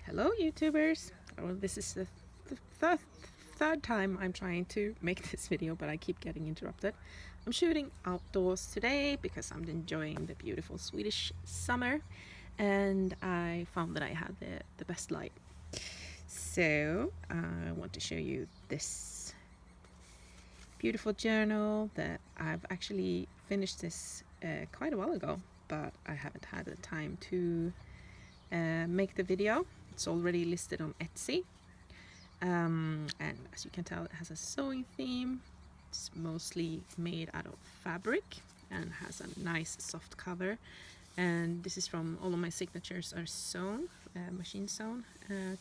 Hello YouTubers! Well, this is the third time I'm trying to make this video, but I keep getting interrupted. I'm shooting outdoors today because I'm enjoying the beautiful Swedish summer, and I found that I had the best light. So I want to show you this beautiful journal that I've actually finished this quite a while ago, but I haven't had the time to make the video. It's already listed on Etsy, and as you can tell, it has a sewing theme. It's mostly made out of fabric and has a nice soft cover, and this is from all of my signatures are sewn, machine sewn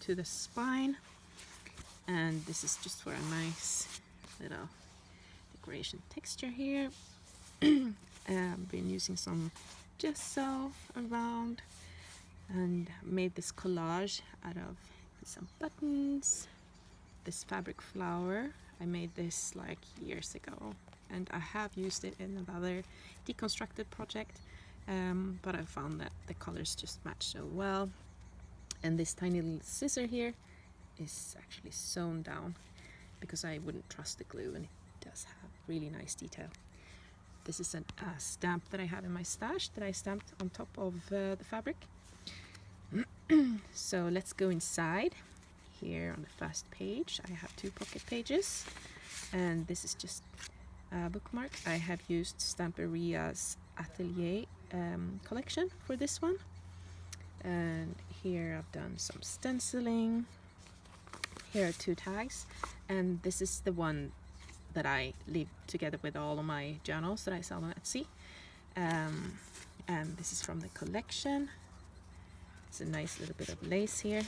to the spine, and this is just for a nice little decoration texture here. I've been using some gesso around and made this collage out of some buttons, this fabric flower. I made this like years ago, and I have used it in another deconstructed project, but I found that the colors just match so well. And this tiny little scissor here is actually sewn down because I wouldn't trust the glue, and it does have really nice detail. This is a stamp that I have in my stash that I stamped on top of the fabric. So let's go inside. Here on the first page I have 2 pocket pages, and this is just a bookmark. I have used Stamperia's Atelier collection for this one, and here I've done some stenciling. Here are 2 tags, and this is the one that I leave together with all of my journals that I sell on Etsy, and this is from the collection. It's a nice little bit of lace here,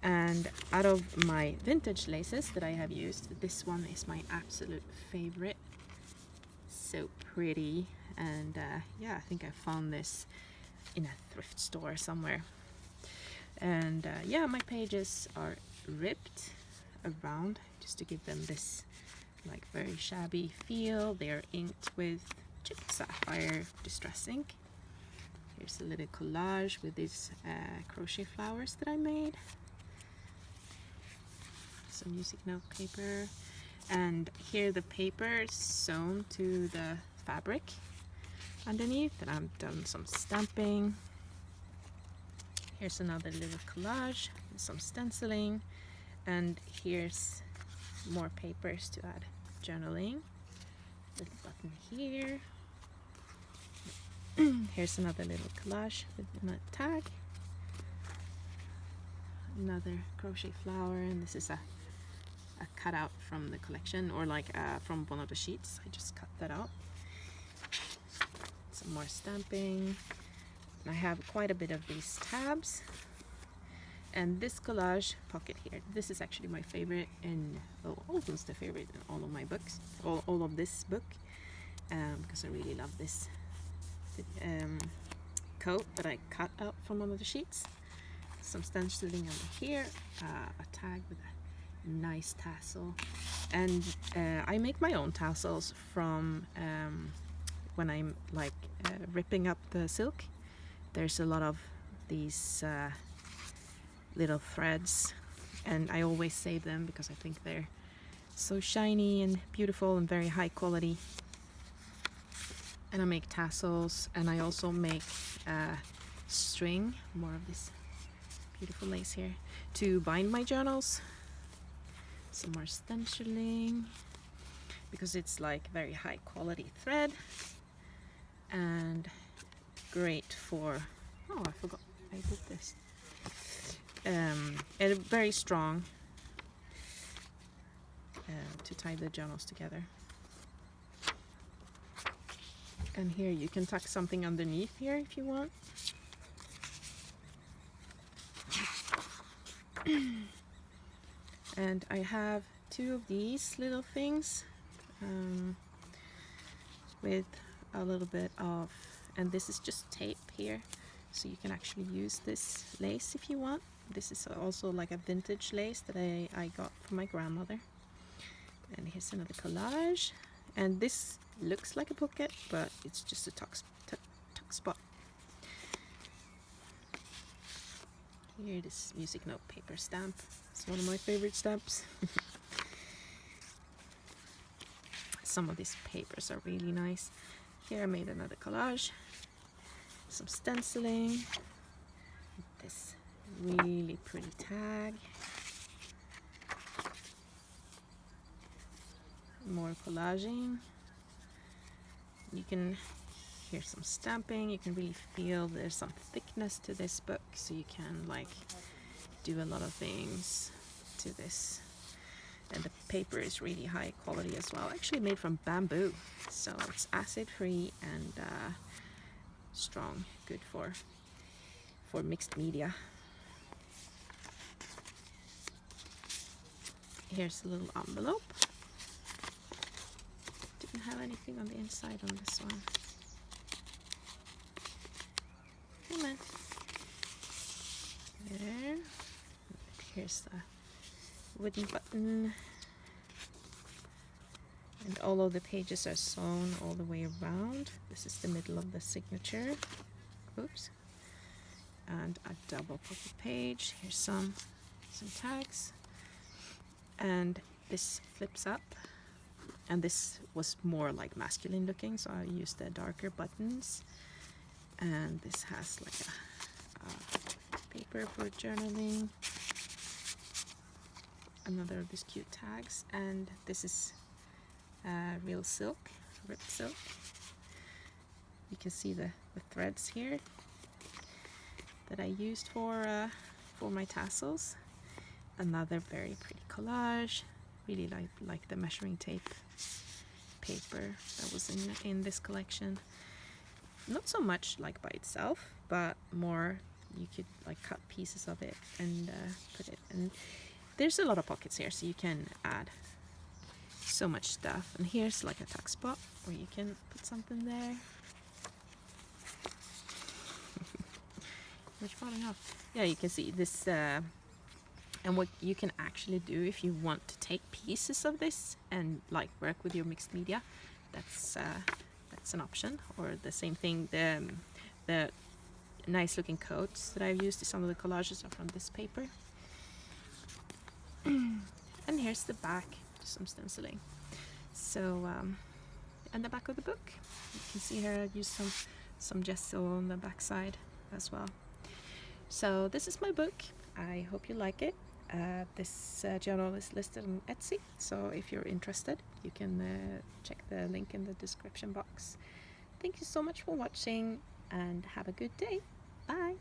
and out of my vintage laces that I have used, this one is my absolute favorite. So pretty, and yeah, I think I found this in a thrift store somewhere. And yeah, my pages are ripped around just to give them this like very shabby feel. They are inked with chipped sapphire distress ink. Here's a little collage with these crochet flowers that I made. Some music note paper, and here the paper is sewn to the fabric underneath, and I've done some stamping. Here's another little collage with some stenciling, and here's more papers to add journaling. Little button here. Here's another little collage with a tag. Another crochet flower, and this is a cutout from the collection, or like from one of the sheets. I just cut that out. Some more stamping. I have quite a bit of these tabs, and this collage pocket here, this is actually my favorite in, almost the favorite in all of my books, all of this book, because I really love this coat that I cut out from one of the sheets. Some stenciling over here, a tag with a nice tassel, and I make my own tassels from when I'm like ripping up the silk. There's a lot of these little threads, and I always save them because I think they're so shiny and beautiful and very high quality. And I make tassels, and I also make string, more of this beautiful lace here, to bind my journals. Some more stenciling because it's like very high quality thread, and great for, oh, I forgot I did this, and very strong to tie the journals together. And here you can tuck something underneath here if you want. And I have 2 of these little things with a little bit of, and this is just tape here, so you can actually use this lace if you want. This is also like a vintage lace that I got from my grandmother. And here's another collage, and this looks like a pocket, but it's just a tuck spot. Here, this music note paper stamp. It's one of my favorite stamps. Some of these papers are really nice. Here I made another collage. Some stenciling. This really pretty tag. More collaging. You can hear some stamping. You can really feel there's some thickness to this book, so you can like do a lot of things to this. And the paper is really high quality as well. Actually made from bamboo, so it's acid free and strong, good for mixed media. Here's a little envelope. Didn't have anything on the inside on this one. Come on. There. Here's the wooden button. And all of the pages are sewn all the way around. This is the middle of the signature. Oops. And a double pocket page. Here's some tags. And this flips up. And this was more like masculine looking, so I used the darker buttons. And this has like a paper for journaling. Another of these cute tags. And this is real silk, ripped silk. You can see the threads here that I used for my tassels. Another very pretty collage. Really like the measuring tape paper that was in this collection. Not so much like by itself, but more you could like cut pieces of it and put it. And there's a lot of pockets here, so you can add so much stuff. And here's like a tuck spot where you can put something there. Which falling off. Yeah, you can see this. And what you can actually do if you want to take pieces of this and like work with your mixed media, that's an option. Or the same thing, the nice looking coats that I've used, some of the collages are from this paper. And here's the back, some stenciling. So and the back of the book, you can see here I've used some gesso on the back side as well. So this is my book. I hope you like it. This journal is listed on Etsy, so if you're interested, you can check the link in the description box. Thank you so much for watching, and have a good day. Bye!